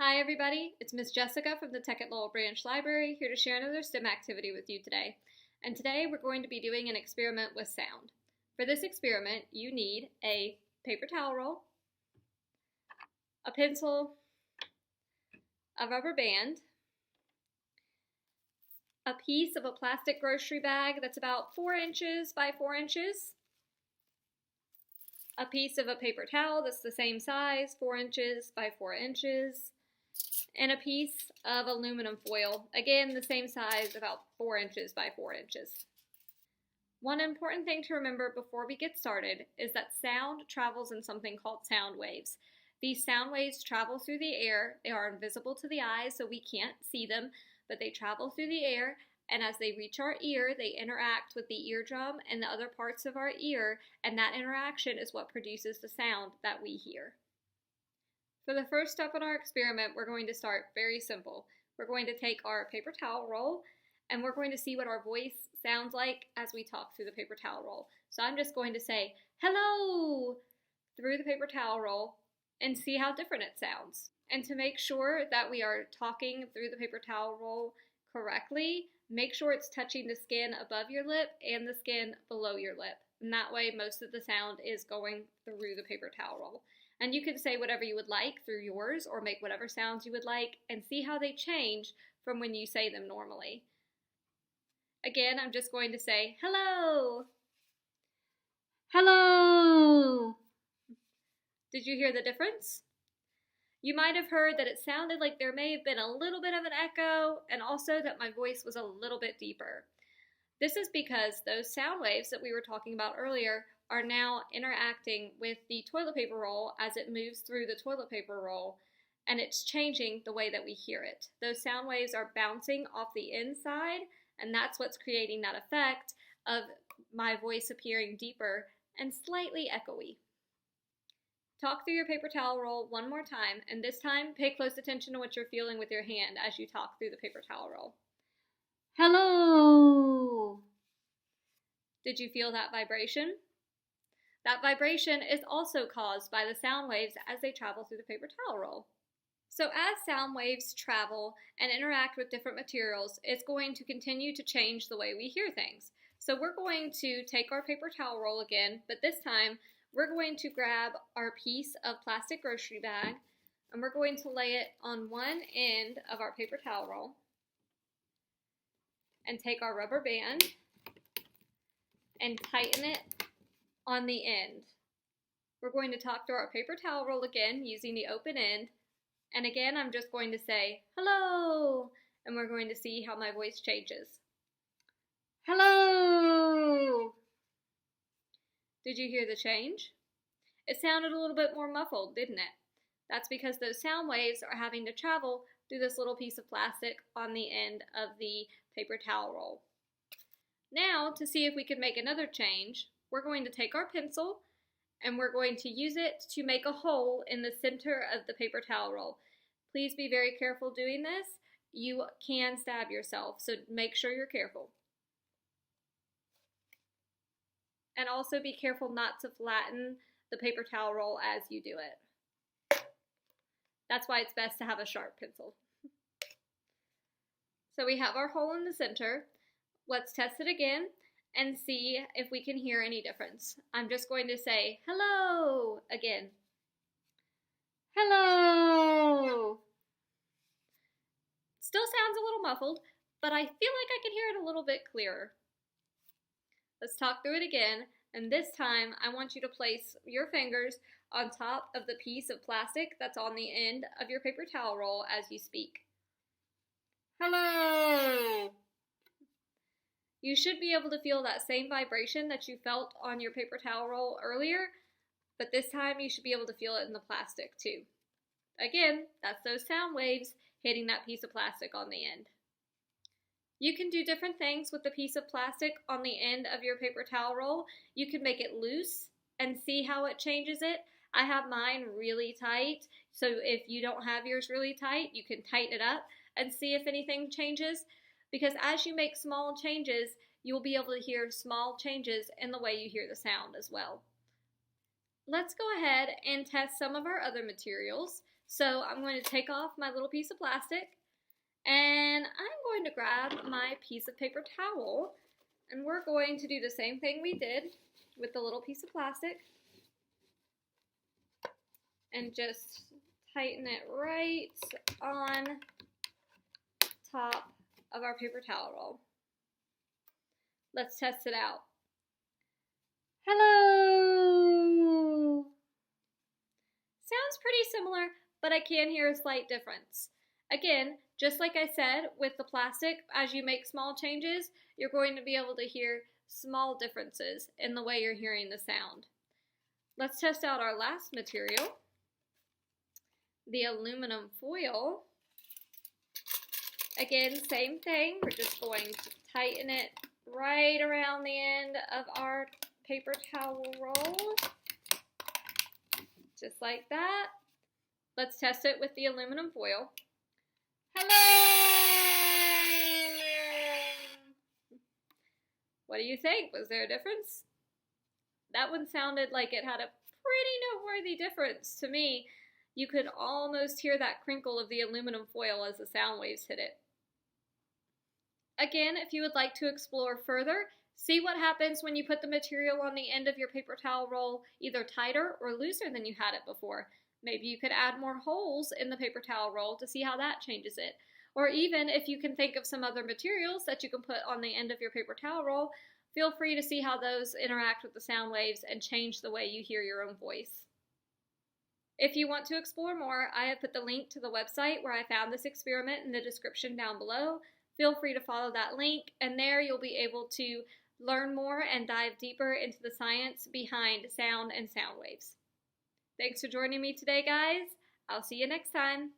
Hi everybody, it's Miss Jessica from the Tech at Lowell Branch Library here to share another STEM activity with you today. And today we're going to be doing an experiment with sound. For this experiment, you need a paper towel roll, a pencil, a rubber band, a piece of a plastic grocery bag that's about 4 inches by 4 inches, a piece of a paper towel that's the same size, 4 inches by 4 inches, and a piece of aluminum foil, again the same size, about 4 inches by 4 inches. One important thing to remember before we get started is that sound travels in something called sound waves. These sound waves travel through the air. They are invisible to the eye, so we can't see them, but they travel through the air, and as they reach our ear, they interact with the eardrum and the other parts of our ear, and that interaction is what produces the sound that we hear. For the first step in our experiment, we're going to start very simple. We're going to take our paper towel roll and we're going to see what our voice sounds like as we talk through the paper towel roll. So I'm just going to say, hello, through the paper towel roll and see how different it sounds. And to make sure that we are talking through the paper towel roll correctly, make sure it's touching the skin above your lip and the skin below your lip. And that way most of the sound is going through the paper towel roll. And you can say whatever you would like through yours or make whatever sounds you would like and see how they change from when you say them normally. Again, I'm just going to say, hello. Hello. Did you hear the difference? You might have heard that it sounded like there may have been a little bit of an echo and also that my voice was a little bit deeper. This is because those sound waves that we were talking about earlier are now interacting with the toilet paper roll as it moves through the toilet paper roll, and it's changing the way that we hear it. Those sound waves are bouncing off the inside, and that's what's creating that effect of my voice appearing deeper and slightly echoey. Talk through your paper towel roll one more time, and this time pay close attention to what you're feeling with your hand as you talk through the paper towel roll. Hello! Did you feel that vibration? That vibration is also caused by the sound waves as they travel through the paper towel roll. So as sound waves travel and interact with different materials, it's going to continue to change the way we hear things. So we're going to take our paper towel roll again, but this time we're going to grab our piece of plastic grocery bag and we're going to lay it on one end of our paper towel roll and take our rubber band and tighten it on the end. We're going to talk through our paper towel roll again using the open end, and again I'm just going to say hello, and we're going to see how my voice changes. Hello! Did you hear the change? It sounded a little bit more muffled, didn't it? That's because those sound waves are having to travel through this little piece of plastic on the end of the paper towel roll. Now, to see if we can make another change, we're going to take our pencil and we're going to use it to make a hole in the center of the paper towel roll. Please be very careful doing this. You can stab yourself, so make sure you're careful. And also be careful not to flatten the paper towel roll as you do it. That's why it's best to have a sharp pencil. So we have our hole in the center. Let's test it again and see if we can hear any difference. I'm just going to say hello again. Hello! Still sounds a little muffled, but I feel like I can hear it a little bit clearer. Let's talk through it again, and this time I want you to place your fingers on top of the piece of plastic that's on the end of your paper towel roll as you speak. Hello! You should be able to feel that same vibration that you felt on your paper towel roll earlier, but this time you should be able to feel it in the plastic too. Again, that's those sound waves hitting that piece of plastic on the end. You can do different things with the piece of plastic on the end of your paper towel roll. You can make it loose and see how it changes it. I have mine really tight, so if you don't have yours really tight, you can tighten it up and see if anything changes. Because as you make small changes, you'll be able to hear small changes in the way you hear the sound as well. Let's go ahead and test some of our other materials. So I'm going to take off my little piece of plastic, and I'm going to grab my piece of paper towel, and we're going to do the same thing we did with the little piece of plastic, and just tighten it right on top of our paper towel roll. Let's test it out. Hello! Sounds pretty similar, but I can hear a slight difference. Again, just like I said with the plastic, as you make small changes, you're going to be able to hear small differences in the way you're hearing the sound. Let's test out our last material, the aluminum foil. Again, same thing. We're just going to tighten it right around the end of our paper towel roll. Just like that. Let's test it with the aluminum foil. Hello! What do you think? Was there a difference? That one sounded like it had a pretty noteworthy difference to me. You could almost hear that crinkle of the aluminum foil as the sound waves hit it. Again, if you would like to explore further, see what happens when you put the material on the end of your paper towel roll either tighter or looser than you had it before. Maybe you could add more holes in the paper towel roll to see how that changes it. Or even if you can think of some other materials that you can put on the end of your paper towel roll, feel free to see how those interact with the sound waves and change the way you hear your own voice. If you want to explore more, I have put the link to the website where I found this experiment in the description down below. Feel free to follow that link, and there you'll be able to learn more and dive deeper into the science behind sound and sound waves. Thanks for joining me today, guys. I'll see you next time.